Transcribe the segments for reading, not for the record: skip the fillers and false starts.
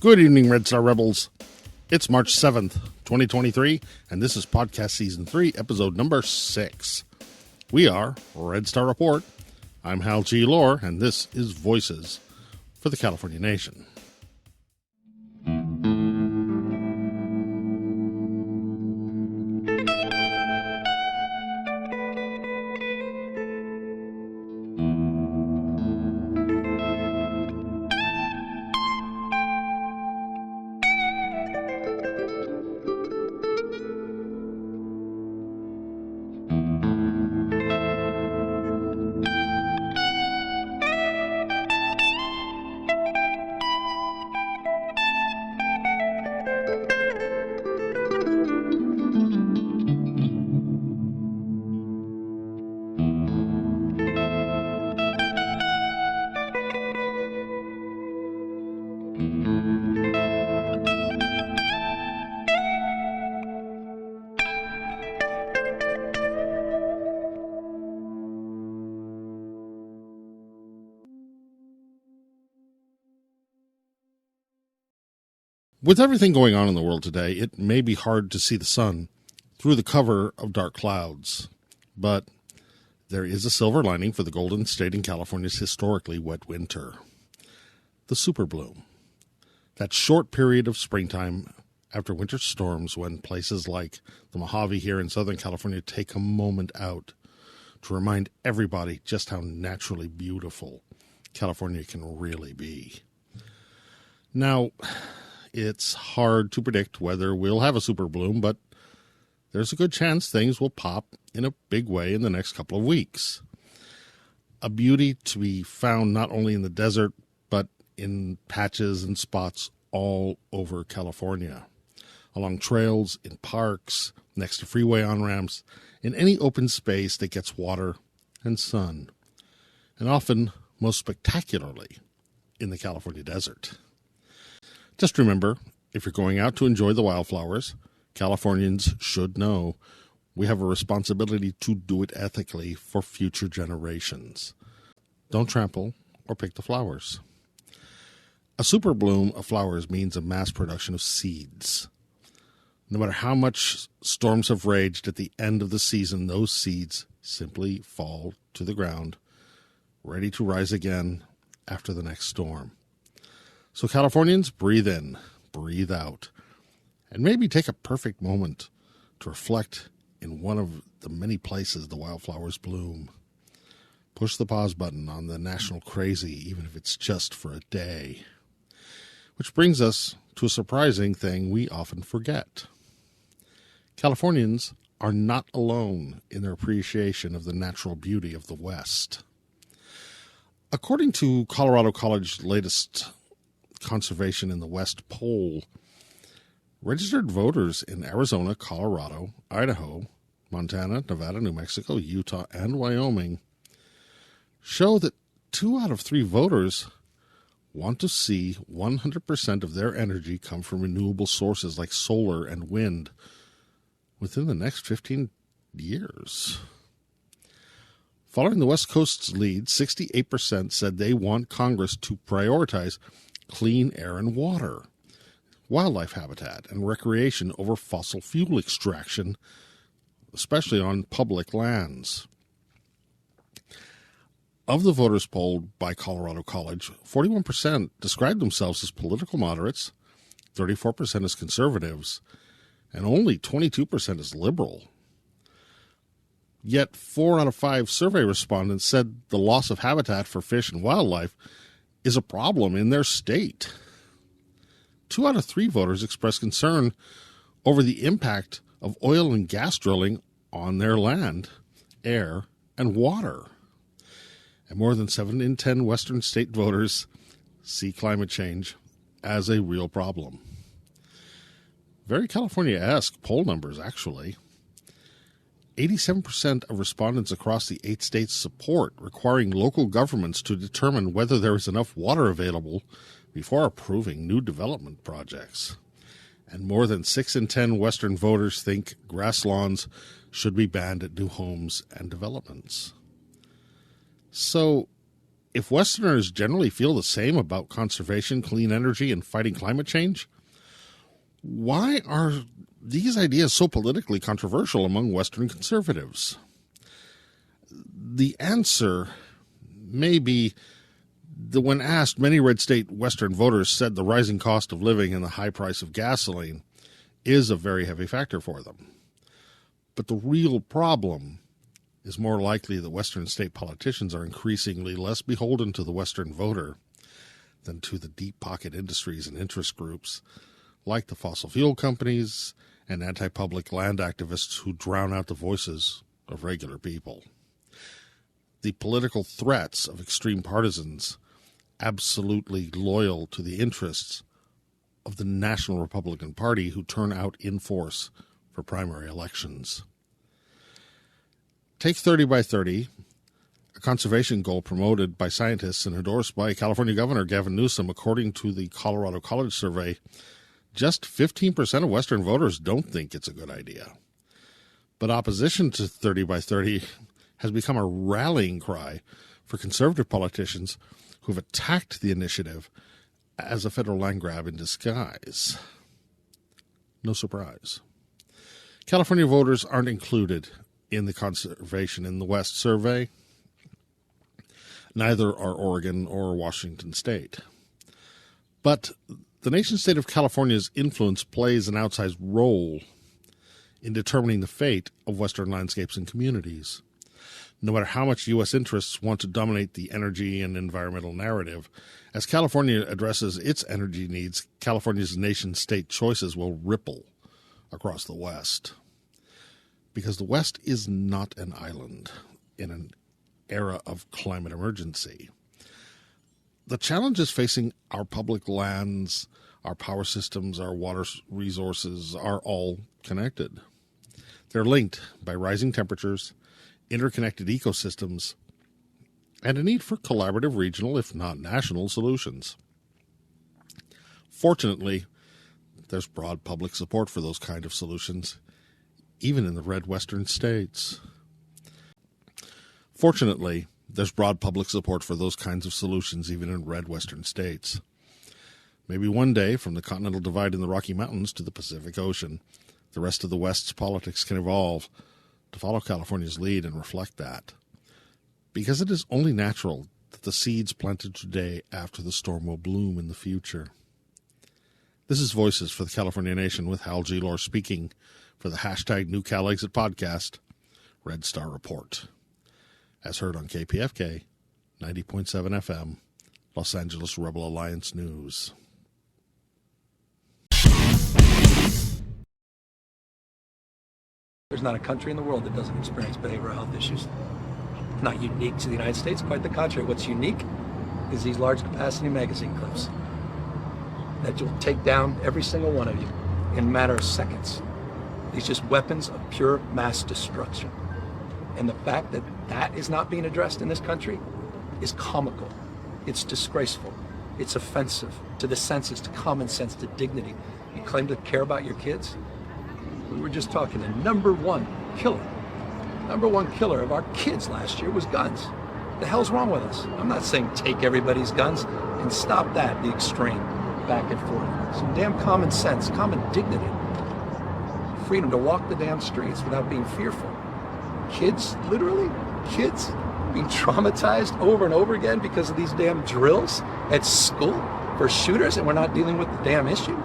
Good evening, Red Star Rebels. It's March 7th, 2023, and this is Podcast Season 3, Episode Number 6. We are Red Star Report. I'm Hal G. Lohr, and this is Voices for the California Nation. With everything going on in the world today, it may be hard to see the sun through the cover of dark clouds. But there is a silver lining for the Golden State in California's historically wet winter. The super bloom. That short period of springtime after winter storms when places like the Mojave here in Southern California take a moment out to remind everybody just how naturally beautiful California can really be. Now, it's hard to predict whether we'll have a super bloom, but there's a good chance things will pop in a big way in the next couple of weeks. A beauty to be found not only in the desert, but in patches and spots all over California. Along trails, in parks, next to freeway on-ramps, in any open space that gets water and sun. And often, most spectacularly, in the California desert. Just remember, if you're going out to enjoy the wildflowers, Californians should know we have a responsibility to do it ethically for future generations. Don't trample or pick the flowers. A super bloom of flowers means a mass production of seeds. No matter how much storms have raged at the end of the season, those seeds simply fall to the ground, ready to rise again after the next storm. So Californians, breathe in, breathe out, and maybe take a perfect moment to reflect in one of the many places the wildflowers bloom. Push the pause button on the national crazy, even if it's just for a day. Which brings us to a surprising thing we often forget. Californians are not alone in their appreciation of the natural beauty of the West. According to Colorado College's latest Conservation in the West poll, registered voters in Arizona, Colorado, Idaho, Montana, Nevada, New Mexico, Utah, and Wyoming show that 2 out of 3 voters want to see 100% of their energy come from renewable sources like solar and wind within the next 15 years. Following the West Coast's lead, 68% said they want Congress to prioritize clean air and water, wildlife habitat, and recreation over fossil fuel extraction, especially on public lands. Of the voters polled by Colorado College, 41% described themselves as political moderates, 34% as conservatives, and only 22% as liberal. Yet 4 out of 5 survey respondents said the loss of habitat for fish and wildlife is a problem in their state. 2 out of 3 voters expressed concern over the impact of oil and gas drilling on their land, air, and water. And more than 7 in 10 Western state voters see climate change as a real problem. Very California-esque poll numbers, actually. 87% of respondents across the 8 states support requiring local governments to determine whether there is enough water available before approving new development projects. And more than 6 in 10 Western voters think grass lawns should be banned at new homes and developments. So if Westerners generally feel the same about conservation, clean energy, and fighting climate change, why are these ideas so politically controversial among Western conservatives? The answer may be that when asked, many red state Western voters said the rising cost of living and the high price of gasoline is a very heavy factor for them. But the real problem is more likely that Western state politicians are increasingly less beholden to the Western voter than to the deep-pocket industries and interest groups like the fossil fuel companies and anti-public land activists who drown out the voices of regular people. The political threats of extreme partisans absolutely loyal to the interests of the National Republican Party who turn out in force for primary elections. Take 30 by 30, a conservation goal promoted by scientists and endorsed by California Governor Gavin Newsom. According to the Colorado College Survey, just 15% of Western voters don't think it's a good idea. But opposition to 30 by 30 has become a rallying cry for conservative politicians who have attacked the initiative as a federal land grab in disguise. No surprise. California voters aren't included in the Conservation in the West survey. Neither are Oregon or Washington State. But the nation-state of California's influence plays an outsized role in determining the fate of Western landscapes and communities. No matter how much U.S. interests want to dominate the energy and environmental narrative, as California addresses its energy needs, California's nation-state choices will ripple across the West. Because the West is not an island in an era of climate emergency. The challenges facing our public lands, our power systems, our water resources are all connected. They're linked by rising temperatures, interconnected ecosystems, and a need for collaborative regional, if not national, solutions. Fortunately, there's broad public support for those kind of solutions, even in the red Western states. Fortunately, there's broad public support for those kinds of solutions, even in red Western states. Maybe one day, from the Continental Divide in the Rocky Mountains to the Pacific Ocean, the rest of the West's politics can evolve to follow California's lead and reflect that. Because it is only natural that the seeds planted today after the storm will bloom in the future. This is Voices for the California Nation with Hal G. Lohr speaking for the hashtag #NewCalExit podcast, Red Star Report. As heard on KPFK, 90.7 FM, Los Angeles Rebel Alliance News. There's not a country in the world that doesn't experience behavioral health issues. Not unique to the United States, quite the contrary. What's unique is these large capacity magazine clips that will take down every single one of you in a matter of seconds. These just weapons of pure mass destruction. And the fact that that is not being addressed in this country is comical. It's disgraceful. It's offensive to the senses, to common sense, to dignity. You claim to care about your kids? We were just talking, the number one killer of our kids last year was guns. The hell's wrong with us? I'm not saying take everybody's guns and stop that, the extreme, back and forth. Some damn common sense, common dignity. Freedom to walk the damn streets without being fearful. Kids, literally, kids being traumatized over and over again because of these damn drills at school for shooters, and we're not dealing with the damn issue.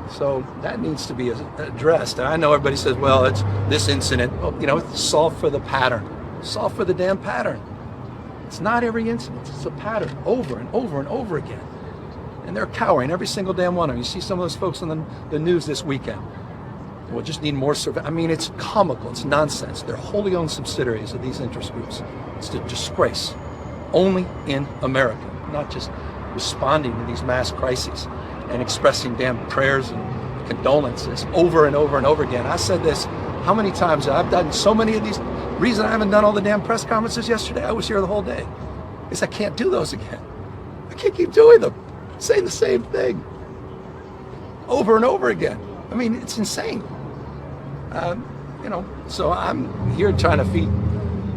So that needs to be addressed. And I know everybody says, well, it's this incident. Well, solve for the pattern. Solve for the damn pattern. It's not every incident. It's a pattern over and over and over again. And they're cowering, every single damn one of them. You see some of those folks on the news this weekend. We'll just need more surveillance. I mean, it's comical. It's nonsense. They're wholly owned subsidiaries of these interest groups. It's a disgrace. Only in America, not just responding to these mass crises and expressing damn prayers and condolences over and over and over again. I said this how many times? I've done so many of these. Reason I haven't done all the damn press conferences yesterday, I was here the whole day, is I can't do those again. I can't keep doing them. Saying the same thing over and over again. I mean, it's insane. So I'm here trying to feed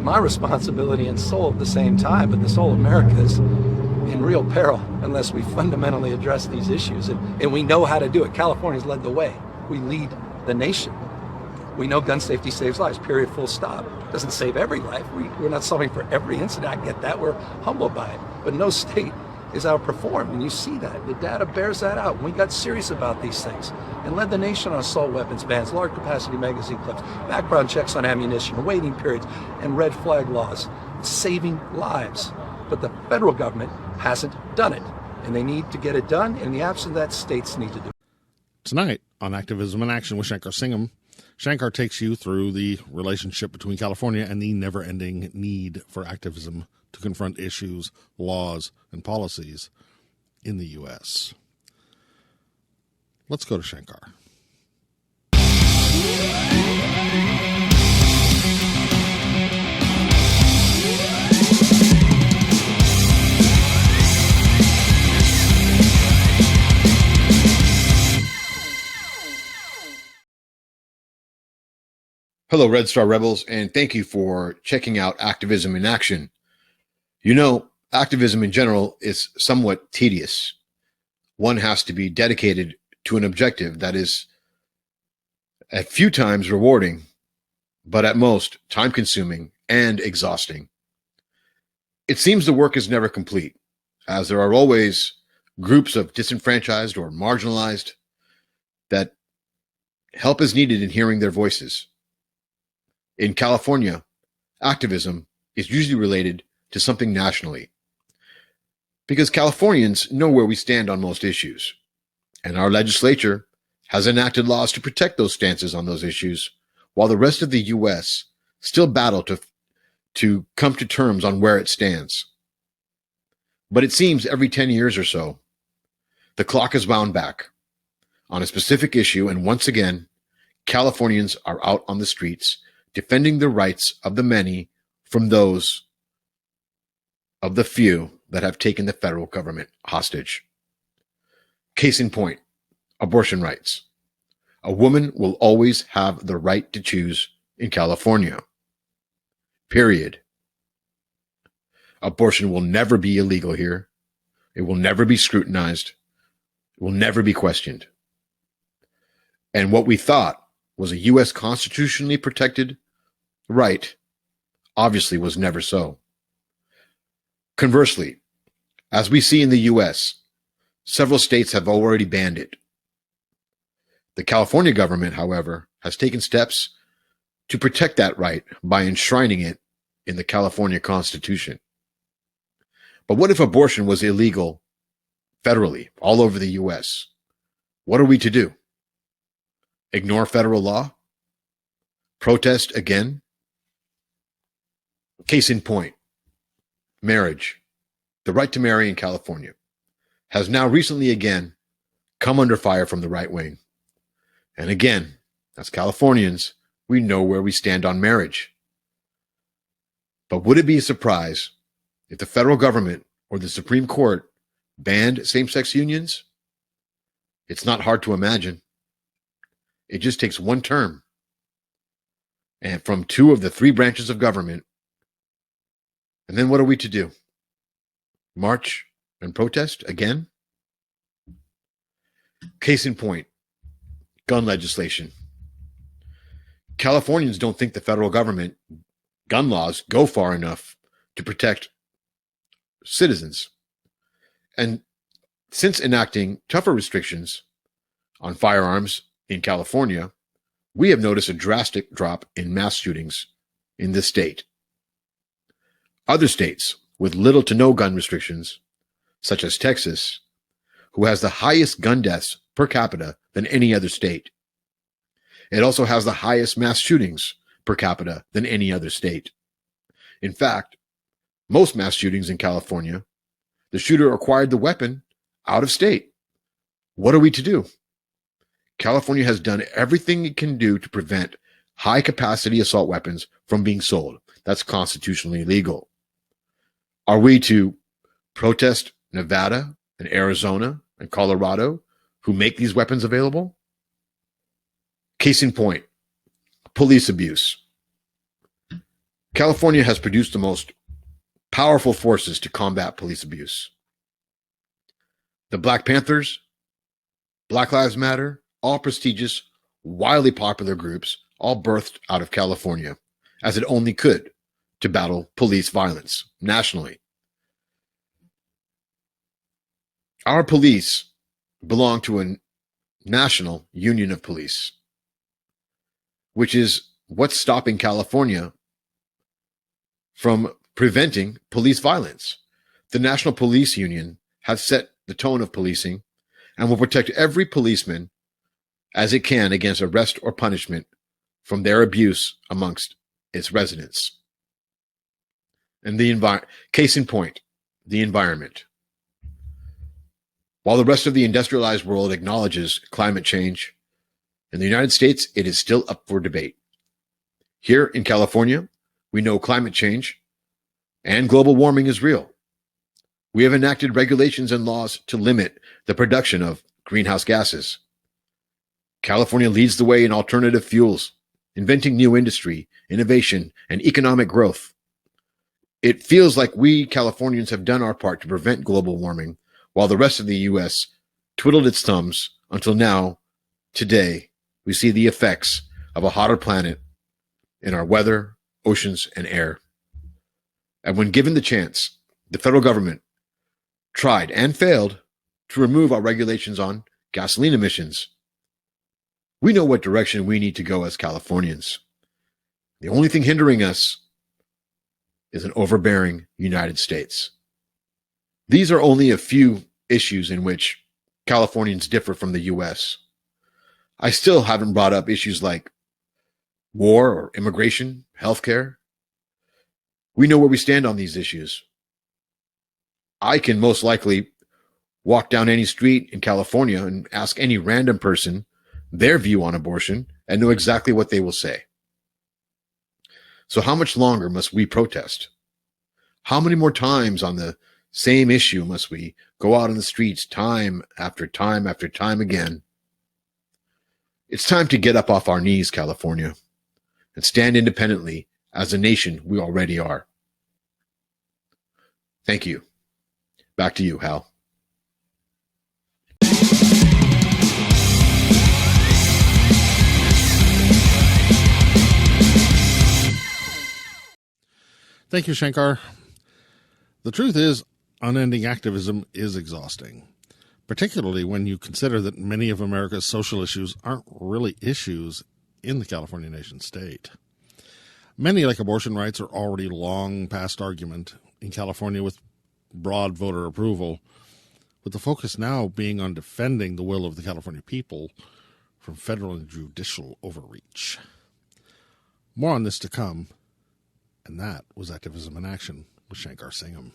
my responsibility and soul at the same time, but the soul of America is in real peril unless we fundamentally address these issues. And we know how to do it. California's led the way. We lead the nation. We know gun safety saves lives, period, full stop. It doesn't save every life. We're not solving for every incident. I get that. We're humbled by it. But no state is outperformed, and you see that. The data bears that out. We got serious about these things and led the nation on assault weapons bans, large capacity magazine clips, background checks on ammunition, waiting periods, and red flag laws. It's saving lives. But the federal government hasn't done it, and they need to get it done. In the absence of that, states need to do it. Tonight on Activism in Action with Shankar Singam, Shankar takes you through the relationship between California and the never-ending need for activism to confront issues, laws, and policies in the U.S. Let's go to Shankar. Hello, Red Star Rebels, and thank you for checking out Activism in Action. You know, activism in general is somewhat tedious. One has to be dedicated to an objective that is at few times rewarding, but at most time-consuming and exhausting. It seems the work is never complete, as there are always groups of disenfranchised or marginalized that help is needed in hearing their voices. In California, activism is usually related to something nationally, because Californians know where we stand on most issues, and our legislature has enacted laws to protect those stances on those issues, while the rest of the U.S. still battle to come to terms on where it stands. But it seems every 10 years or so, the clock is wound back on a specific issue, and once again, Californians are out on the streets defending the rights of the many from those of the few that have taken the federal government hostage. Case in point, abortion rights. A woman will always have the right to choose in California. Period. Abortion will never be illegal here. It will never be scrutinized. It will never be questioned. And what we thought was a U.S. constitutionally protected right obviously was never so. Conversely, as we see in the U.S., several states have already banned it. The California government, however, has taken steps to protect that right by enshrining it in the California Constitution. But what if abortion was illegal federally all over the U.S.? What are we to do? Ignore federal law? Protest again? Case in point, marriage. The right to marry in California has now recently again come under fire from the right wing. And again, as Californians, we know where we stand on marriage. But would it be a surprise if the federal government or the Supreme Court banned same-sex unions? It's not hard to imagine. It just takes one term, and from two of the three branches of government. And then what are we to do? March and protest again? Case in point, gun legislation. Californians don't think the federal government gun laws go far enough to protect citizens. And since enacting tougher restrictions on firearms in California, we have noticed a drastic drop in mass shootings in this state. Other states with little to no gun restrictions, such as Texas, who has the highest gun deaths per capita than any other state. It also has the highest mass shootings per capita than any other state. In fact, most mass shootings in California, the shooter acquired the weapon out of state. What are we to do? California has done everything it can do to prevent high-capacity assault weapons from being sold. That's constitutionally illegal. Are we to protest Nevada and Arizona and Colorado who make these weapons available? Case in point, police abuse. California has produced the most powerful forces to combat police abuse. The Black Panthers, Black Lives Matter, all prestigious, widely popular groups, all birthed out of California, as it only could, to battle police violence nationally. Our police belong to a national union of police, which is what's stopping California from preventing police violence. The National Police Union has set the tone of policing and will protect every policeman as it can against arrest or punishment from their abuse amongst its residents. And case in point, the environment. While the rest of the industrialized world acknowledges climate change, in the United States, it is still up for debate. Here in California, we know climate change and global warming is real. We have enacted regulations and laws to limit the production of greenhouse gases. California leads the way in alternative fuels, inventing new industry, innovation, and economic growth. It feels like we Californians have done our part to prevent global warming, while the rest of the U.S. twiddled its thumbs until now, today, we see the effects of a hotter planet in our weather, oceans, and air. And when given the chance, the federal government tried and failed to remove our regulations on gasoline emissions. We know what direction we need to go as Californians. The only thing hindering us is an overbearing United States. These are only a few issues in which Californians differ from the U.S. I still haven't brought up issues like war or immigration, healthcare. We know where we stand on these issues. I can most likely walk down any street in California and ask any random person their view on abortion and know exactly what they will say. So how much longer must we protest? How many more times on the same issue must we go out on the streets time after time after time again? It's time to get up off our knees, California, and stand independently as a nation we already are. Thank you. Back to you, Hal. Thank you, Shankar. The truth is, unending activism is exhausting, particularly when you consider that many of America's social issues aren't really issues in the California nation state. Many, like abortion rights, are already long past argument in California with broad voter approval, with the focus now being on defending the will of the California people from federal and judicial overreach. More on this to come, and that was Activism in Action with Shankar Singam.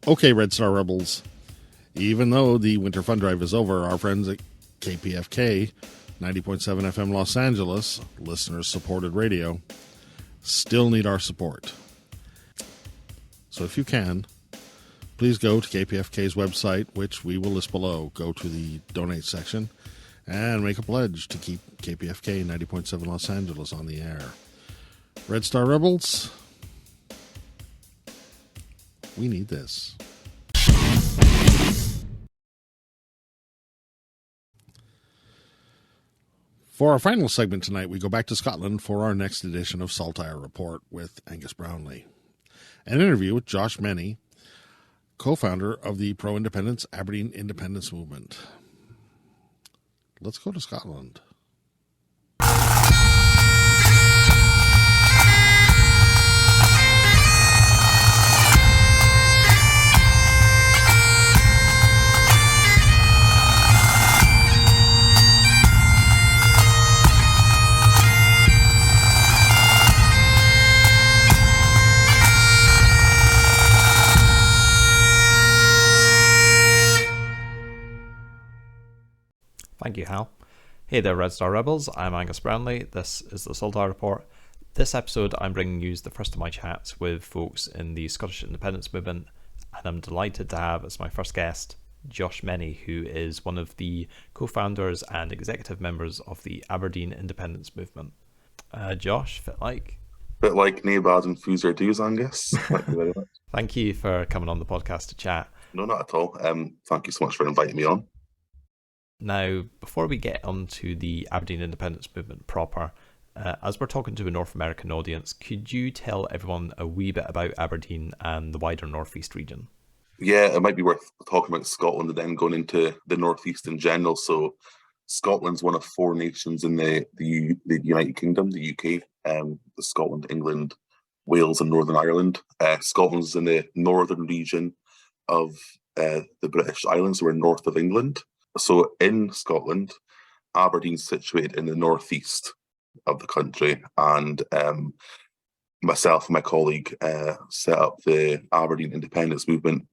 Okay, Red Star Rebels. Even though the winter fund drive is over, our friends at KPFK 90.7 FM Los Angeles, listeners-supported radio, still need our support. So if you can, please go to KPFK's website, which we will list below. Go to the donate section and make a pledge to keep KPFK 90.7 Los Angeles on the air. Red Star Rebels, we need this. For our final segment tonight, we go back to Scotland for our next edition of Saltire Report with Angus Brownlee. An interview with Josh Mennie, co-founder of the pro-independence Aberdeen Independence Movement. Let's go to Scotland. Thank you, Hal. Hey there, Red Star Rebels. I'm Angus Brownlee. This is the Saltire Report. This episode, I'm bringing you the first of my chats with folks in the Scottish independence movement, and I'm delighted to have as my first guest Josh Mennie, who is one of the co-founders and executive members of the Aberdeen independence movement. Josh, fit like nae bad and fús dues, Angus. Thank you very much. Thank you for coming on the podcast to chat. No, not at all. Thank you so much for inviting me on. Now, before we get onto the Aberdeen independence movement proper, as we're talking to a North American audience, could you tell everyone a wee bit about Aberdeen and the wider Northeast region? Yeah, it might be worth talking about Scotland and then going into the Northeast in general. So Scotland's one of four nations in the United Kingdom, the UK, Scotland, England, Wales and Northern Ireland. Scotland's in the northern region of the British Islands. We're north of England. So in Scotland, Aberdeen's situated in the northeast of the country, and myself and my colleague set up the Aberdeen independence movement.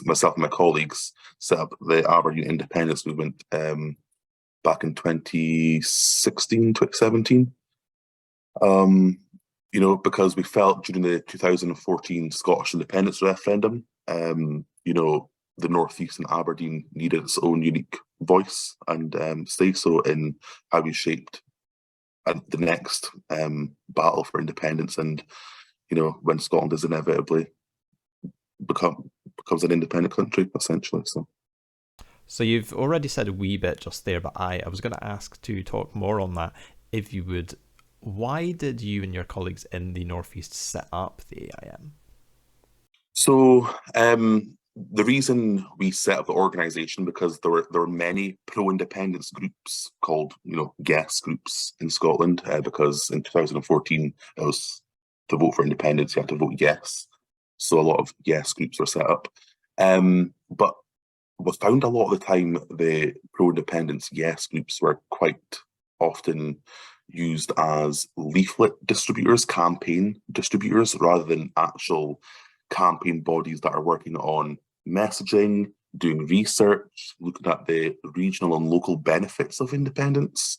Myself and my colleagues set up the Aberdeen independence movement back in 2016, 2017. Because we felt during the 2014 Scottish independence referendum, the Northeast and Aberdeen needed its own unique voice and say so in how we shaped the next battle for independence, and when Scotland is inevitably becomes an independent country, essentially. So you've already said a wee bit just there, but I was going to ask to talk more on that, if you would. Why did you and your colleagues in the Northeast set up the AIM? So the reason we set up the organisation, because there were many pro-independence groups called yes groups in Scotland, because in 2014 it was to vote for independence you had to vote yes, so a lot of yes groups were set up, but we found a lot of the time the pro-independence yes groups were quite often used as leaflet distributors, campaign distributors, rather than actual campaign bodies that are working on messaging, doing research, looking at the regional and local benefits of independence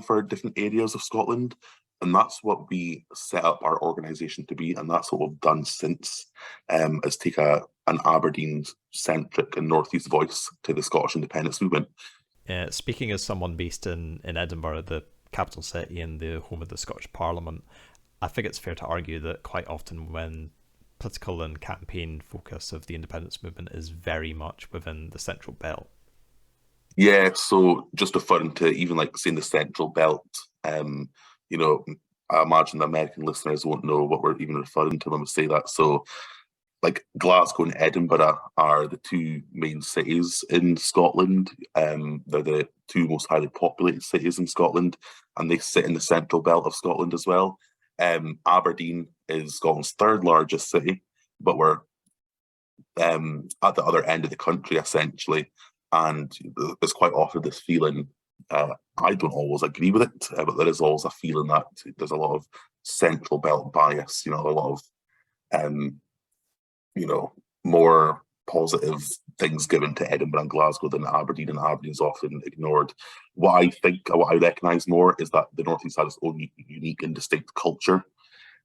for different areas of Scotland. And that's what we set up our organisation to be, and that's what we've done since, is take an Aberdeen-centric and northeast voice to the Scottish independence movement. Speaking as someone based in Edinburgh, the capital city and the home of the Scottish Parliament, I think it's fair to argue that quite often when political and campaign focus of the independence movement is very much within the Central Belt. Yeah, so just referring to even saying the Central Belt, I imagine the American listeners won't know what we're even referring to when we say that. So Glasgow and Edinburgh are the two main cities in Scotland. They're the two most highly populated cities in Scotland, and they sit in the Central Belt of Scotland as well. Aberdeen is Scotland's third largest city, but we're at the other end of the country, essentially. And there's quite often this feeling, I don't always agree with it, but there is always a feeling that there's a lot of Central Belt bias, a lot of more positive things given to Edinburgh and Glasgow than Aberdeen, and Aberdeen's often ignored. What I recognise more is that the North East has its own unique and distinct culture,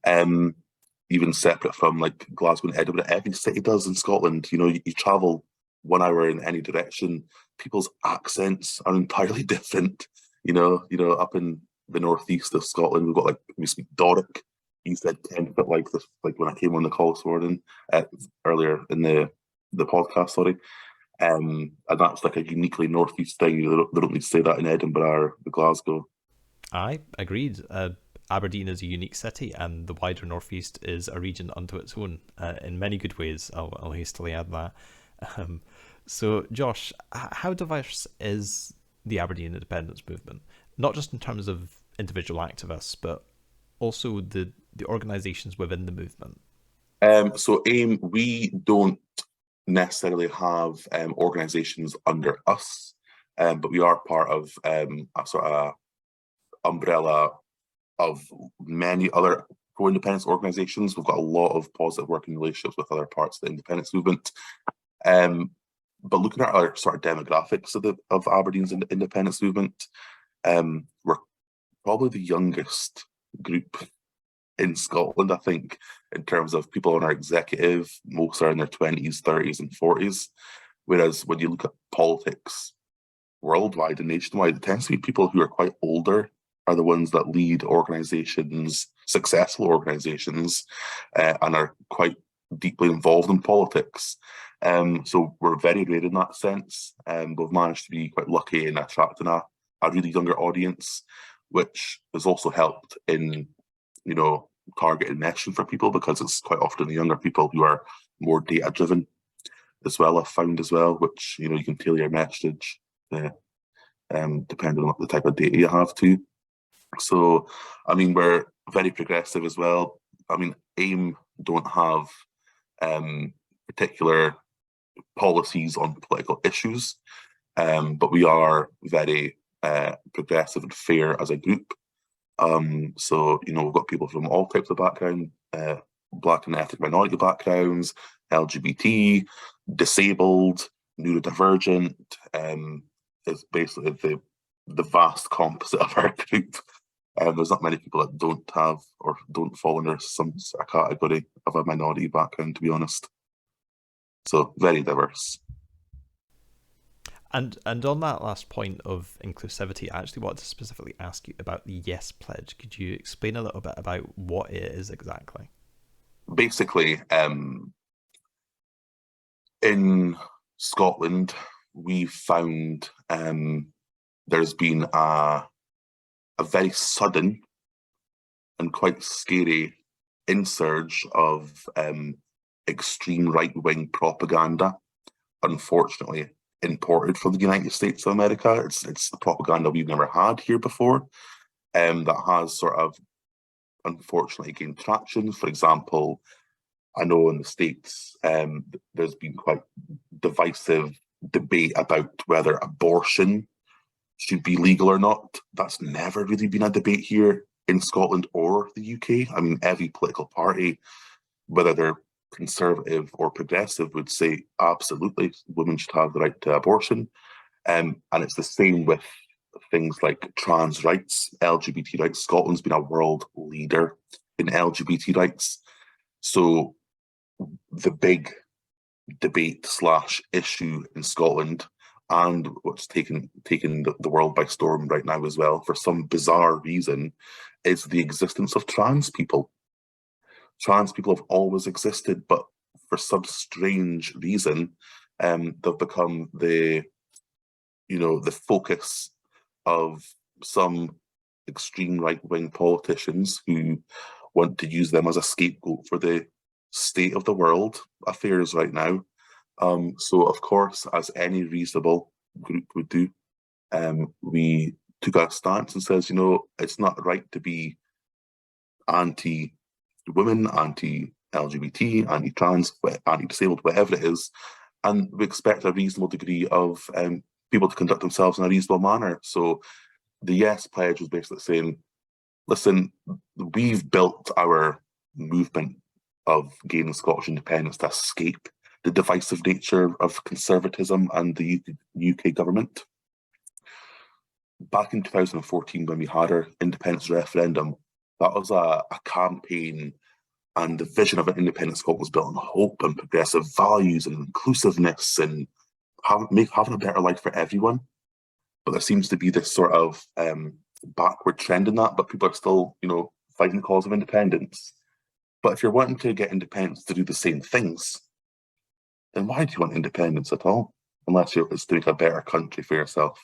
even separate from Glasgow and Edinburgh. Every city does in Scotland. You travel 1 hour in any direction, people's accents are entirely different. Up in the northeast of Scotland, we've got we speak Doric. You said 10 foot like this, when I came on the call this morning, earlier in the podcast, sorry. And that's a uniquely northeast thing. They don't need to say that in Edinburgh or Glasgow. I agreed. Aberdeen is a unique city, and the wider northeast is a region unto its own in many good ways. I'll hastily add that. So, Josh, how diverse is the Aberdeen independence movement? Not just in terms of individual activists, but also the organisations within the movement? So AIM, we don't necessarily have organisations under us, but we are part of a sort of umbrella of many other pro-independence organisations. We've got a lot of positive working relationships with other parts of the independence movement. but looking at our sort of demographics of Aberdeen's independence movement, we're probably the youngest group in Scotland, I think, in terms of people on our executive. Most are in their 20s, 30s, and 40s. Whereas when you look at politics worldwide and nationwide, it tends to be people who are quite older are the ones that lead organizations, successful organizations, and are quite deeply involved in politics. So we're very rare in that sense. We've managed to be quite lucky in attracting a really younger audience, which has also helped in, targeted messaging for people, because it's quite often the younger people who are more data driven as well, I've found as well, which, you can tailor your message depending on the type of data you have too. So, we're very progressive as well. AIM don't have particular policies on political issues, but we are very progressive and fair as a group. So, we've got people from all types of background, Black and ethnic minority backgrounds, LGBT, disabled, neurodivergent. It's basically the vast composite of our group. There's not many people that don't have or don't fall under some sort of category of a minority background, to be honest. So very diverse. And on that last point of inclusivity, I actually wanted to specifically ask you about the Yes Pledge. Could you explain a little bit about what it is exactly? Basically, in Scotland, we've found there's been a very sudden and quite scary insurge of extreme right-wing propaganda, unfortunately imported from the United States of America. It's the propaganda we've never had here before, that has sort of unfortunately gained traction. For example, I know in the States there's been quite divisive debate about whether abortion should be legal or not. That's never really been a debate here in Scotland or the UK. Every political party, whether they're conservative or progressive, would say absolutely women should have the right to abortion. And it's the same with things like trans rights, LGBT rights. Scotland's been a world leader in LGBT rights. So the big debate / issue in Scotland, and what's taken the world by storm right now as well, for some bizarre reason, is the existence of trans people. Trans people have always existed, but for some strange reason, they've become the focus of some extreme right-wing politicians who want to use them as a scapegoat for the state of the world affairs right now. So, of course, as any reasonable group would do, we took a stance and says, it's not right to be anti-women, anti-LGBT, anti-trans, anti-disabled, whatever it is. And we expect a reasonable degree of people to conduct themselves in a reasonable manner. So the Yes Pledge was basically saying, listen, we've built our movement of gaining Scottish independence to escape the divisive nature of conservatism and the UK government. Back in 2014, when we had our independence referendum, that was a campaign, and the vision of an independent Scotland was built on hope and progressive values and inclusiveness and having a better life for everyone. But there seems to be this sort of backward trend in that, but people are still, fighting the cause of independence. But if you're wanting to get independence to do the same things, then why do you want independence at all? Unless it's to make a better country for yourself.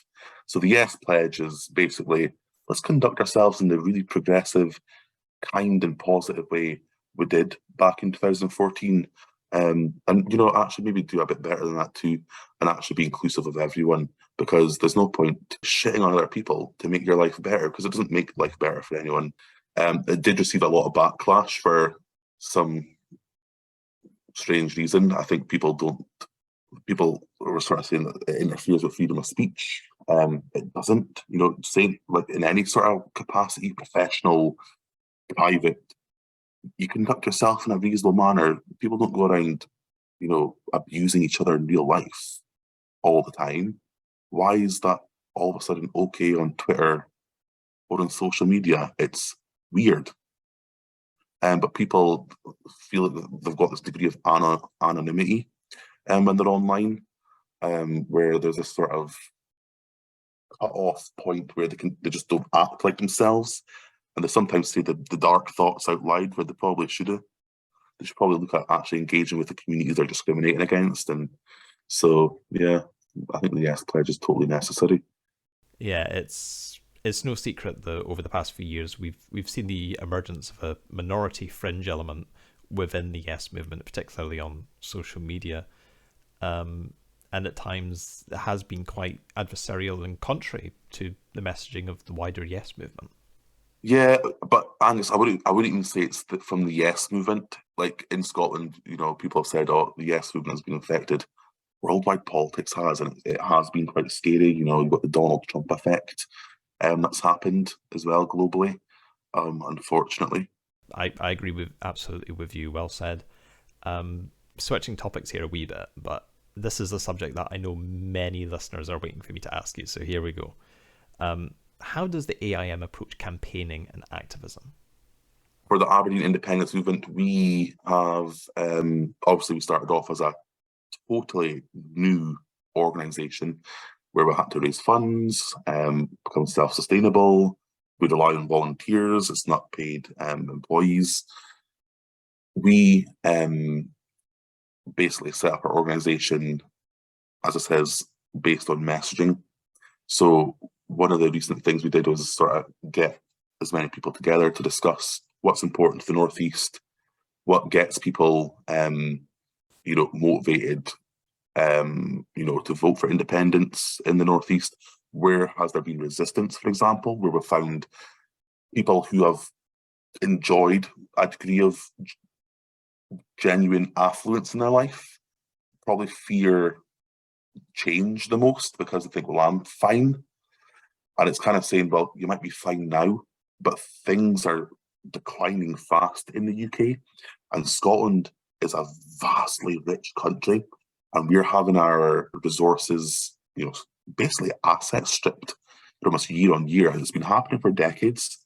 So the Yes Pledge is basically, let's conduct ourselves in the really progressive, kind and positive way we did back in 2014. And, actually maybe do a bit better than that too, and actually be inclusive of everyone, because there's no point shitting on other people to make your life better, because it doesn't make life better for anyone. It did receive a lot of backlash for some strange reason. I think people were sort of saying that it interferes with freedom of speech. It doesn't, say, like, in any sort of capacity, professional, private, you conduct yourself in a reasonable manner. People don't go around, abusing each other in real life. all the time. Why is that all of a sudden okay on Twitter or on social media? It's weird. But people feel that they've got this degree of anonymity when they're online, where there's this sort of cut-off point where they just don't act like themselves, and they sometimes say the dark thoughts out loud where they probably should have. They should probably look at actually engaging with the communities they're discriminating against. And so, yeah, I think the Yes Pledge is totally necessary. Yeah, it's no secret that over the past few years we've seen the emergence of a minority fringe element within the Yes movement, particularly on social media. And at times it has been quite adversarial and contrary to the messaging of the wider Yes movement. Yeah, but Angus, I wouldn't even say it's from the Yes movement. Like in Scotland, people have said, "Oh, the Yes movement has been affected." Worldwide politics has, and it has been quite scary. You've got the Donald Trump effect that's happened as well globally, unfortunately. I agree absolutely with you. Well said. Switching topics here a wee bit, but this is a subject that I know many listeners are waiting for me to ask you. So here we go. How does the AIM approach campaigning and activism? For the Aberdeen Independence Movement, we have obviously we started off as a totally new organisation where we had to raise funds, become self-sustainable. We rely on volunteers. It's not paid employees. We basically set up our organisation, as it says, based on messaging. So one of the recent things we did was sort of get as many people together to discuss what's important to the Northeast, what gets people, motivated, to vote for independence in the Northeast. Where has there been resistance, for example, where we've found people who have enjoyed a degree of genuine affluence in their life probably fear change the most because they think, well, I'm fine. And it's kind of saying, well, you might be fine now, but things are declining fast in the UK. And Scotland is a vastly rich country, and we're having our resources, basically assets stripped almost year on year. And it's been happening for decades.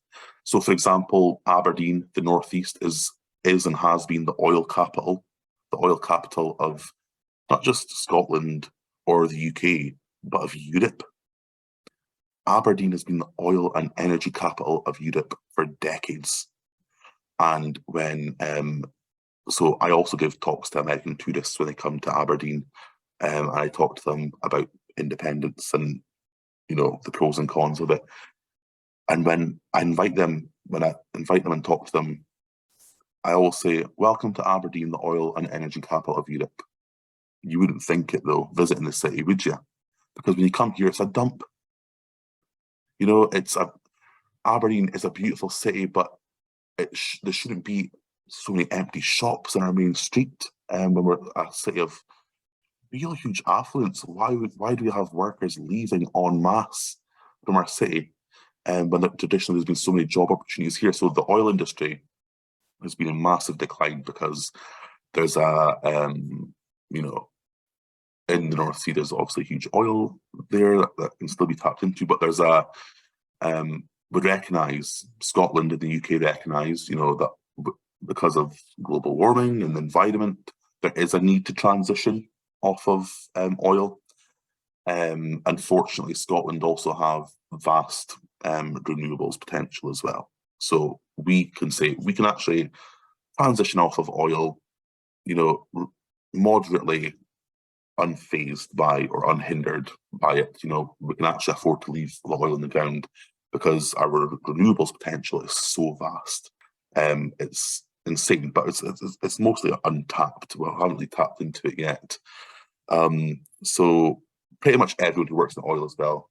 So, for example, Aberdeen, the Northeast, is and has been the oil capital of not just Scotland or the UK, but of Europe. Aberdeen has been the oil and energy capital of Europe for decades. And so I also give talks to American tourists when they come to Aberdeen, and I talk to them about independence and, the pros and cons of it. And when I invite them and talk to them, I always say, welcome to Aberdeen, the oil and energy capital of Europe. You wouldn't think it, though, visiting the city, would you? Because when you come here, it's a dump. Aberdeen is a beautiful city, but there shouldn't be so many empty shops on our main street. When we're a city of real huge affluence, why do we have workers leaving en masse from our city? When traditionally there's been so many job opportunities here. So the oil industry has been in massive decline because there's in the North Sea, there's obviously huge oil there that can still be tapped into, but there's we recognise, Scotland and the UK recognise, that because of global warming and the environment, there is a need to transition off of oil. Unfortunately, Scotland also have vast renewables potential as well. So we can actually transition off of oil, moderately unfazed by or unhindered by it. We can actually afford to leave the oil in the ground because our renewables potential is so vast. It's insane, but it's mostly untapped. We haven't really tapped into it yet. So pretty much everyone who works in oil as well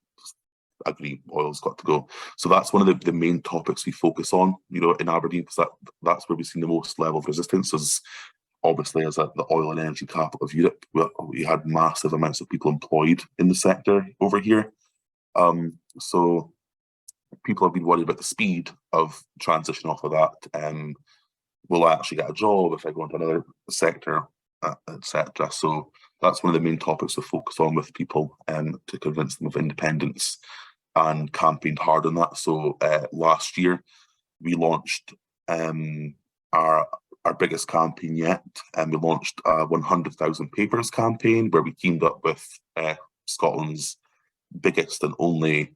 agree oil's got to go. So that's one of the main topics we focus on, in Aberdeen, because that's where we've seen the most level of resistance. Is obviously as the oil and energy capital of Europe, we had massive amounts of people employed in the sector over here. So people have been worried about the speed of transition off of that. Will I actually get a job if I go into another sector? etc. So that's one of the main topics to focus on with people, to convince them of independence, and campaigned hard on that. So last year we launched our biggest campaign yet, and we launched a 100,000 papers campaign where we teamed up with Scotland's biggest and only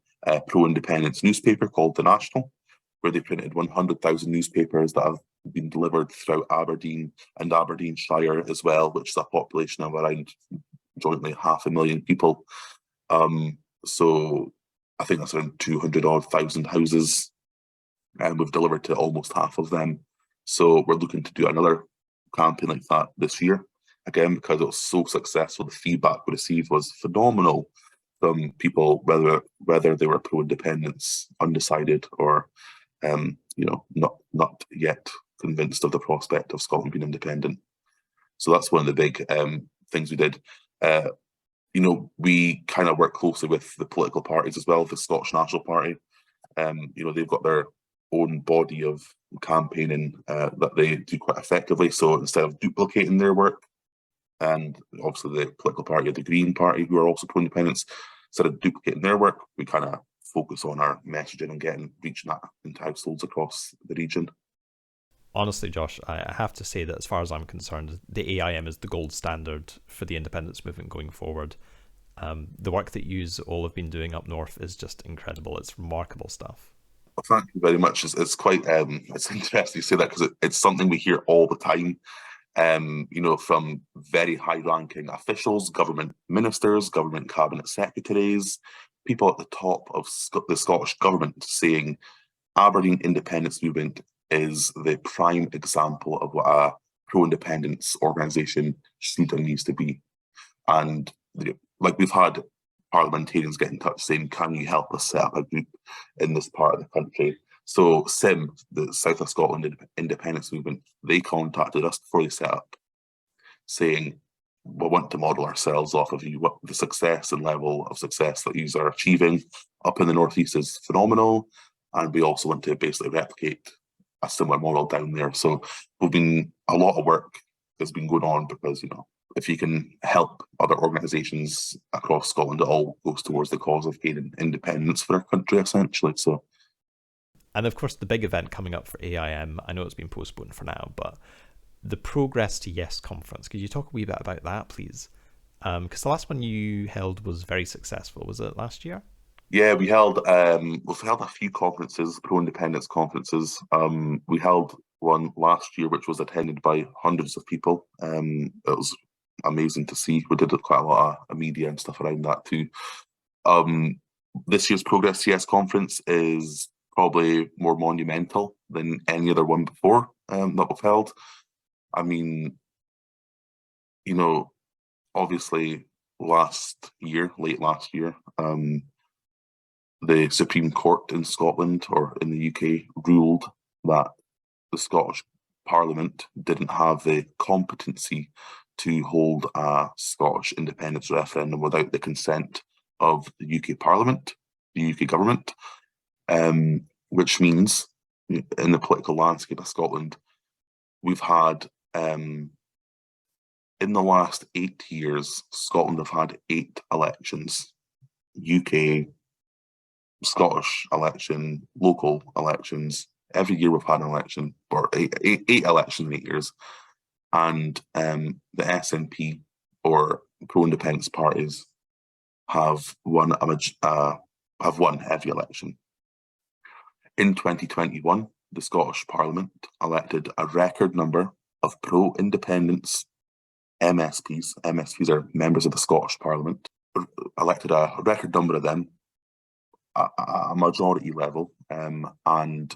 pro-independence newspaper called The National, where they printed 100,000 newspapers that have been delivered throughout Aberdeen and Aberdeenshire as well, which is a population of around jointly 500,000 people. So I think that's around 200,000 houses, and we've delivered to almost half of them. So we're looking to do another campaign like that this year, again, because it was so successful. The feedback we received was phenomenal from people, whether they were pro-independence, undecided, or not yet convinced of the prospect of Scotland being independent. So that's one of the big things we did. We kind of work closely with the political parties as well. The Scottish National Party, they've got their own body of campaigning that they do quite effectively. So instead of duplicating their work, and obviously the political party of the Green Party, who are also pro-independence, instead of duplicating their work, we kind of focus on our messaging and reaching that into households across the region. Honestly, Josh, I have to say that as far as I'm concerned, the AIM is the gold standard for the independence movement going forward. The work that you all have been doing up north is just incredible. It's remarkable stuff. Well, thank you very much. It's quite it's interesting you say that, because it's something we hear all the time. From very high-ranking officials, government ministers, government cabinet secretaries, people at the top of the Scottish government saying Aberdeen independence movement is the prime example of what a pro-independence organisation should and needs to be. And we've had parliamentarians get in touch saying, can you help us set up a group in this part of the country? So SIM, the South of Scotland Independence Movement, they contacted us before they set up, saying, we want to model ourselves off of you. What the success and level of success that you are achieving up in the Northeast is phenomenal. And we also want to basically replicate a similar model down there. So a lot of work has been going on, because, if you can help other organisations across Scotland, it all goes towards the cause of gaining independence for our country, essentially. So. And of course, the big event coming up for AIM, I know it's been postponed for now, but the Progress to Yes conference. Could you talk a wee bit about that, please? Because the last one you held was very successful. Was it last year? Yeah, we've held a few conferences, pro-independence conferences. We held one last year, which was attended by hundreds of people. It was amazing to see. We did quite a lot of media and stuff around that too. This year's Progress to Yes conference is probably more monumental than any other one before that we've held. I mean, obviously late last year, the Supreme Court in Scotland, or in the UK, ruled that the Scottish Parliament didn't have the competency to hold a Scottish independence referendum without the consent of the UK Parliament, the UK government, which means in the political landscape of Scotland, we've had, in the last 8 years, Scotland have had 8 elections. UK, Scottish election, local elections. Every year we've had an election, or eight elections in 8 years. And the SNP, or pro-independence parties, have won every election. In 2021, the Scottish Parliament elected a record number of pro-independence MSPs. MSPs are members of the Scottish Parliament. Elected a record number of them, a majority level, and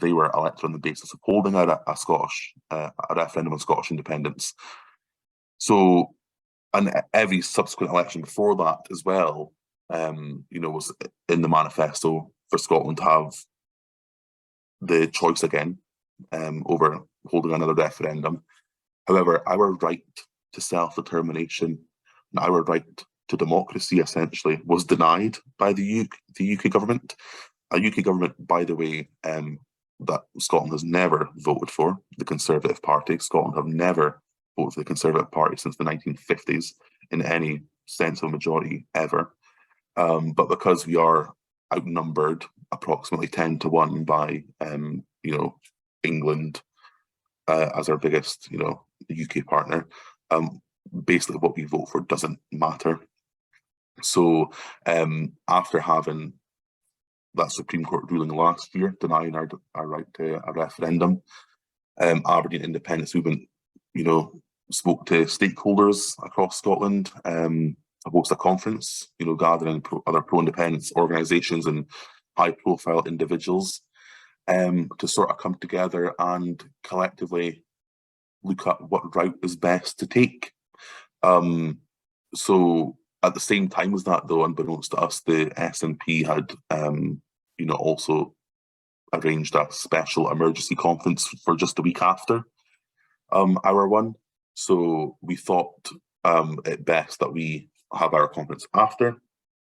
they were elected on the basis of holding a referendum on Scottish independence. So, and every subsequent election before that as well, was in the manifesto for Scotland to have the choice again over holding another referendum. However, our right to self-determination and our right to democracy, essentially, was denied by the UK government. A UK government, by the way, that Scotland has never voted for, the Conservative Party. Scotland have never voted for the Conservative Party since the 1950s in any sense of majority ever. But because we are outnumbered approximately 10 to 1 by, England as our biggest, UK partner, basically what we vote for doesn't matter. So after having that Supreme Court ruling last year denying our right to a referendum, Aberdeen Independence Movement, spoke to stakeholders across Scotland, host a conference, gathering other pro-independence organisations and high-profile individuals to sort of come together and collectively look at what route is best to take. So at the same time as that, though, unbeknownst to us, the SNP had, also arranged a special emergency conference for just a week after our one. So we thought it best that we have our conference after,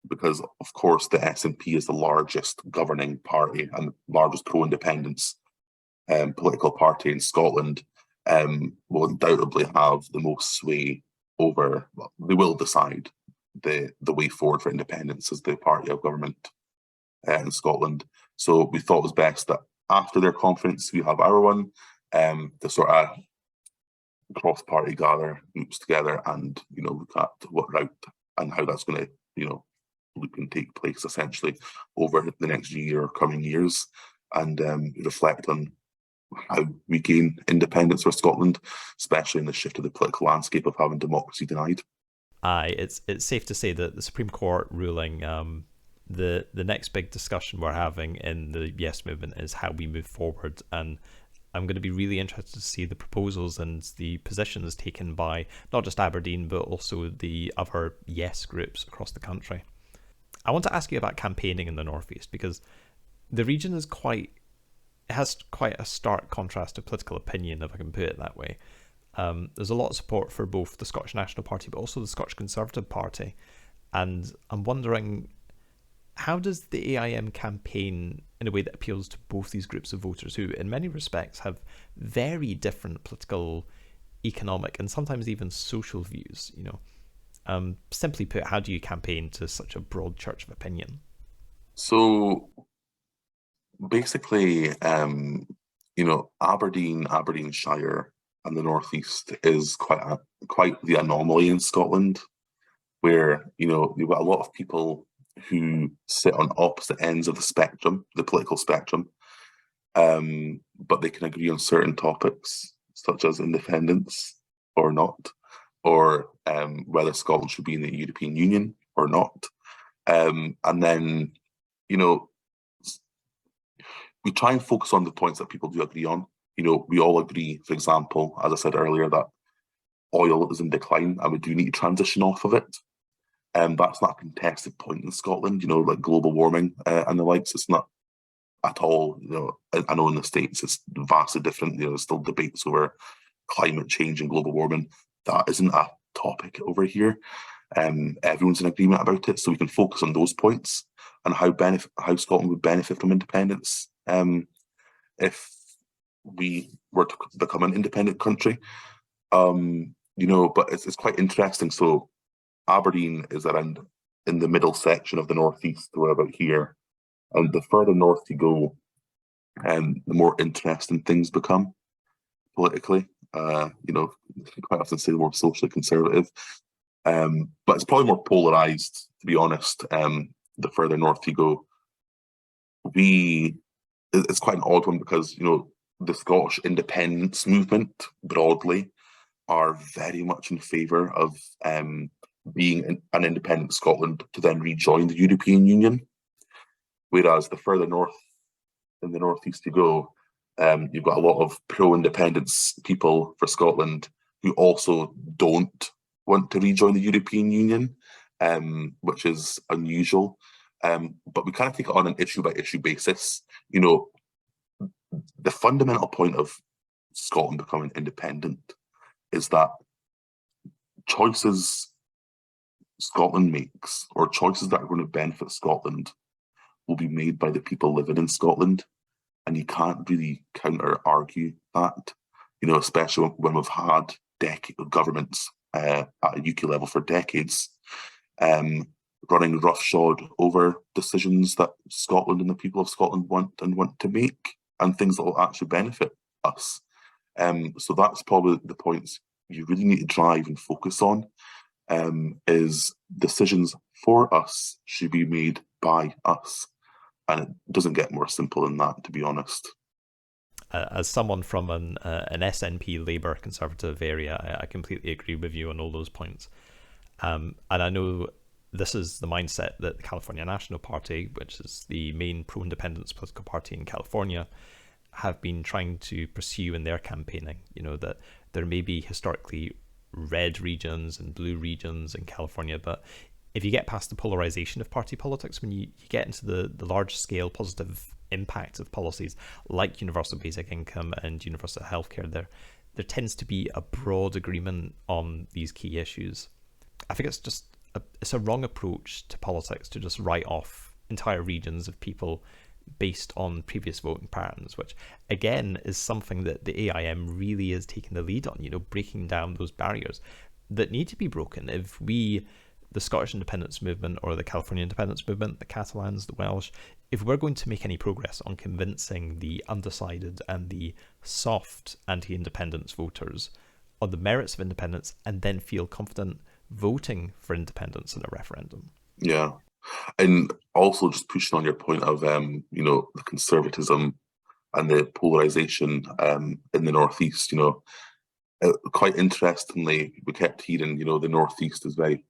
because of course the SNP is the largest governing party and largest pro-independence political party in Scotland, will undoubtedly have the most sway over, well, they will decide the way forward for independence as the party of government in Scotland. So we thought it was best that after their conference, we have our one, to sort of cross-party gather groups together and, look at what route and how that's going to, look and take place essentially over the next year or coming years, and reflect on how we gain independence for Scotland, especially in the shift of the political landscape of having democracy denied. Aye, it's safe to say that the Supreme Court ruling, the next big discussion we're having in the Yes movement is how we move forward, and I'm going to be really interested to see the proposals and the positions taken by not just Aberdeen but also the other Yes groups across the country. I want to ask you about campaigning in the Northeast, because the region has quite a stark contrast to political opinion, if I can put it that way. There's a lot of support for both the Scottish National Party but also the Scottish Conservative Party, and I'm wondering, how does the AIM campaign in a way that appeals to both these groups of voters who in many respects have very different political, economic and sometimes even social views? Simply put, how do you campaign to such a broad church of opinion? So basically, Aberdeenshire and the Northeast is quite the anomaly in Scotland, where you've got a lot of people who sit on opposite ends of the spectrum, the political spectrum, but they can agree on certain topics such as independence or not, or whether Scotland should be in the European Union or not, and then we try and focus on the points that people do agree on. We all agree, for example, as I said earlier, that oil is in decline and we do need to transition off of it. That's not a contested point in Scotland, like global warming and the likes. It's not at all, I know in the States it's vastly different. There's still debates over climate change and global warming. That isn't a topic over here. Everyone's in agreement about it, so we can focus on those points and how Scotland would benefit from independence if we were to become an independent country. But it's quite interesting. So Aberdeen is around in the middle section of the Northeast, we're about here. And the further north you go, the more interesting things become politically. Quite often say the more socially conservative. But it's probably more polarised, to be honest, the further north you go. It's quite an odd one because, the Scottish independence movement broadly are very much in favour of being an independent Scotland to then rejoin the European Union. Whereas the further north in the Northeast you go, you've got a lot of pro-independence people for Scotland who also don't want to rejoin the European Union, which is unusual. But we kind of take it on an issue-by-issue basis. The fundamental point of Scotland becoming independent is that choices Scotland makes, or choices that are going to benefit Scotland, will be made by the people living in Scotland. And you can't really counter-argue that, especially when we've had governments at a UK level for decades, running roughshod over decisions that Scotland and the people of Scotland want to make, and things that will actually benefit us. So that's probably the points you really need to drive and focus on, is decisions for us should be made by us. And it doesn't get more simple than that, to be honest. As someone from an SNP Labour Conservative area, I completely agree with you on all those points. And I know this is the mindset that the California National Party, which is the main pro-independence political party in California, have been trying to pursue in their campaigning. You know, that there may be historically red regions and blue regions in California, but if you get past the polarization of party politics, when you get into the large scale positive impact of policies like universal basic income and universal healthcare, there tends to be a broad agreement on these key issues. I think it's a wrong approach to politics to just write off entire regions of people based on previous voting patterns, which again is something that the AIM really is taking the lead on, you know, breaking down those barriers that need to be broken. If we, the Scottish independence movement or the California independence movement, the Catalans, the Welsh, if we're going to make any progress on convincing the undecided and the soft anti-independence voters on the merits of independence and then feel confident voting for independence in a referendum. Yeah. And also just pushing on your point of, you know, the conservatism and the polarisation in the Northeast, you know, quite interestingly, we kept hearing, you know, the Northeast is very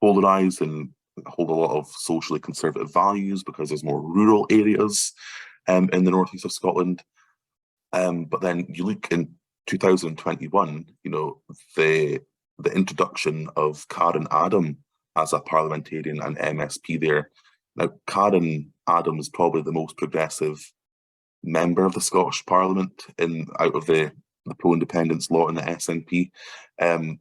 polarised and hold a lot of socially conservative values because there's more rural areas in the Northeast of Scotland. But then you look in 2021, you know, the introduction of Karen Adam as a parliamentarian and MSP there. Now, Karen Adam is probably the most progressive member of the Scottish Parliament out of the pro-independence lot in the SNP. And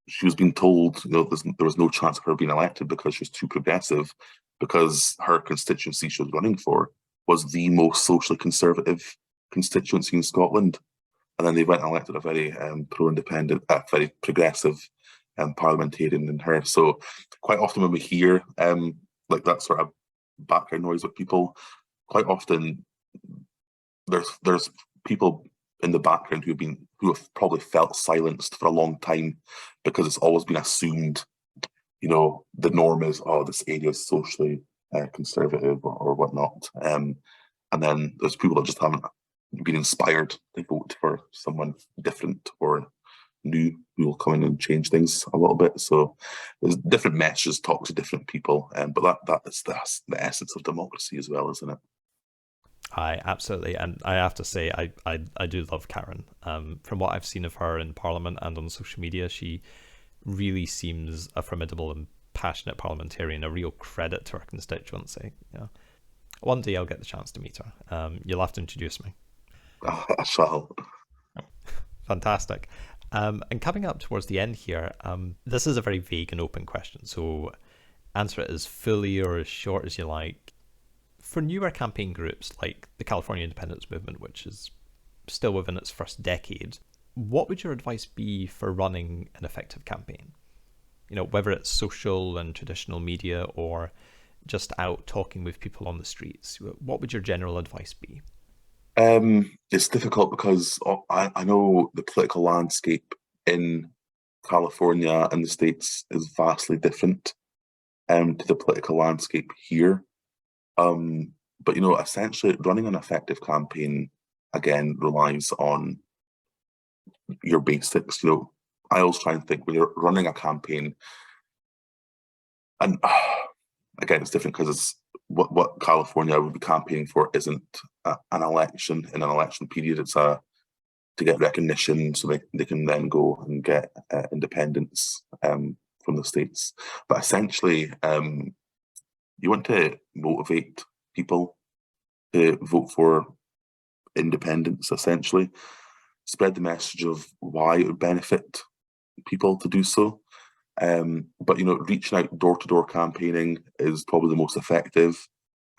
she was being told, you know, there was no chance of her being elected because she was too progressive, because her constituency she was running for was the most socially conservative constituency in Scotland. And then they went and elected a very pro-independent, very progressive parliamentarian in her. So quite often when we hear like that sort of background noise with people, quite often there's people in the background who have probably felt silenced for a long time because it's always been assumed, you know, the norm is, oh, this area is socially conservative or whatnot. And then there's people that just haven't been inspired to vote for someone different or new who will come in and change things a little bit. So there's different messages, talk to different people, but that is the essence of democracy as well, isn't it? Aye, absolutely. And I have to say, I do love Karen. From what I've seen of her in Parliament and on social media, she really seems a formidable and passionate parliamentarian, a real credit to her constituency. Yeah. One day I'll get the chance to meet her. You'll have to introduce me. I shall. Fantastic. And coming up towards the end here, this is a very vague and open question, so answer it as fully or as short as you like. For newer campaign groups like the California Independence Movement, which is still within its first decade, what would your advice be for running an effective campaign? You know, whether it's social and traditional media or just out talking with people on the streets, what would your general advice be? It's difficult because I know the political landscape in California and the States is vastly different to the political landscape here. But, you know, essentially running an effective campaign, again, relies on your basics. You know, I always try and think when you're running a campaign, and again, it's different because it's what California would be campaigning for isn't an election in an election period. It's to get recognition so they can then go and get independence from the States. But essentially, you want to motivate people to vote for independence, essentially. Spread the message of why it would benefit people to do so. But, you know, reaching out door-to-door campaigning is probably the most effective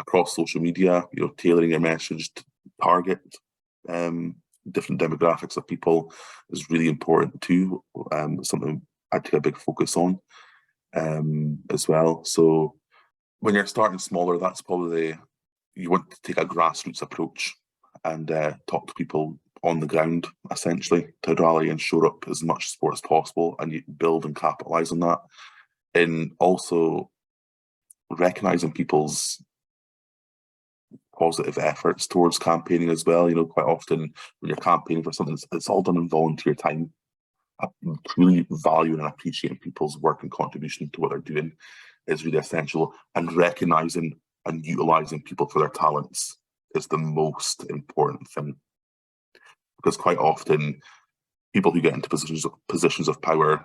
across social media, you know, tailoring your message to target different demographics of people is really important too. Something I take a big focus on as well. So when you're starting smaller, that's probably you want to take a grassroots approach and talk to people on the ground, essentially, to rally and shore up as much support as possible, and you build and capitalize on that. And also recognizing people's positive efforts towards campaigning as well. You know, quite often when you're campaigning for something, it's all done in volunteer time. Really valuing and appreciating people's work and contribution to what they're doing is really essential, and recognizing and utilizing people for their talents is the most important thing. Because quite often people who get into positions of power,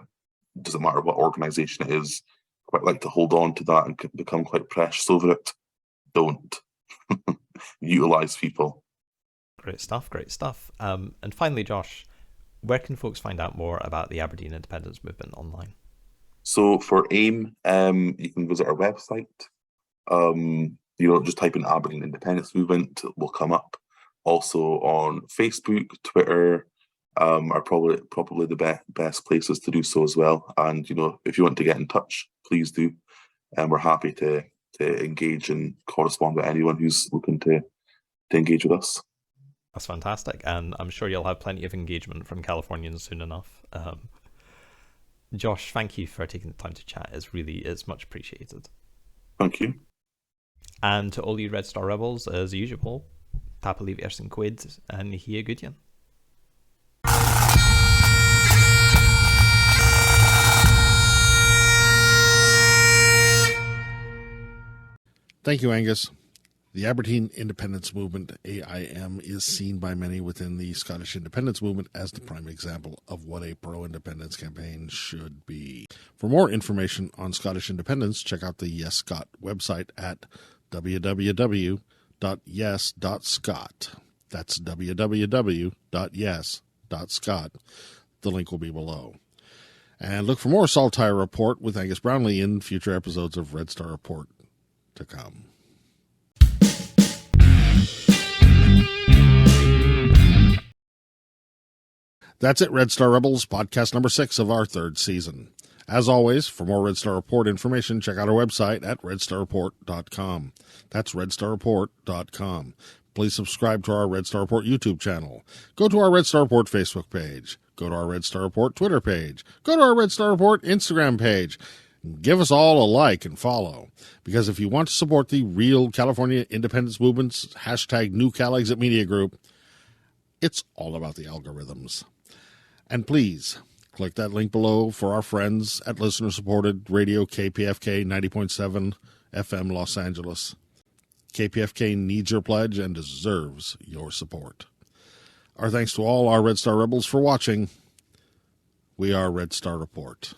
doesn't matter what organization it is, quite like to hold on to that and become quite precious over it. Don't. Utilize people. Great stuff, great stuff. And finally, Josh, where can folks find out more about the Aberdeen independence movement online? So for AIM, you can visit our website. Just type in Aberdeen Independence Movement, it will come up. Also on Facebook, Twitter, are probably the best places to do so as well. And if you want to get in touch, please do. And we're happy to engage and correspond with anyone who's looking to engage with us. That's fantastic, and I'm sure you'll have plenty of engagement from Californians soon enough. Josh, thank you for taking the time to chat. It's much appreciated. Thank you. And to all you Red Star Rebels, as usual, tap a leave Ersin Quid and Hia Goodyan. Thank you, Angus. The Aberdeen Independence Movement, AIM, is seen by many within the Scottish independence movement as the prime example of what a pro-independence campaign should be. For more information on Scottish independence, check out the Yes Scot website at www.yes.scot. That's www.yes.scot. The link will be below. And look for more Saltire Report with Angus Brownlee in future episodes of Red Star Report to come. That's it, Red Star Rebels, podcast number 6 of our 3rd season. As always, for more Red Star Report information, check out our website at redstarreport.com. That's redstarreport.com. Please subscribe to our Red Star Report YouTube channel. Go to our Red Star Report Facebook page. Go to our Red Star Report Twitter page. Go to our Red Star Report Instagram page. Give us all a like and follow. Because if you want to support the real California independence movement's hashtag New Cal Exit Media Group, it's all about the algorithms. And please, click that link below for our friends at listener-supported radio KPFK 90.7 FM Los Angeles. KPFK needs your pledge and deserves your support. Our thanks to all our Red Star Rebels for watching. We are Red Star Report.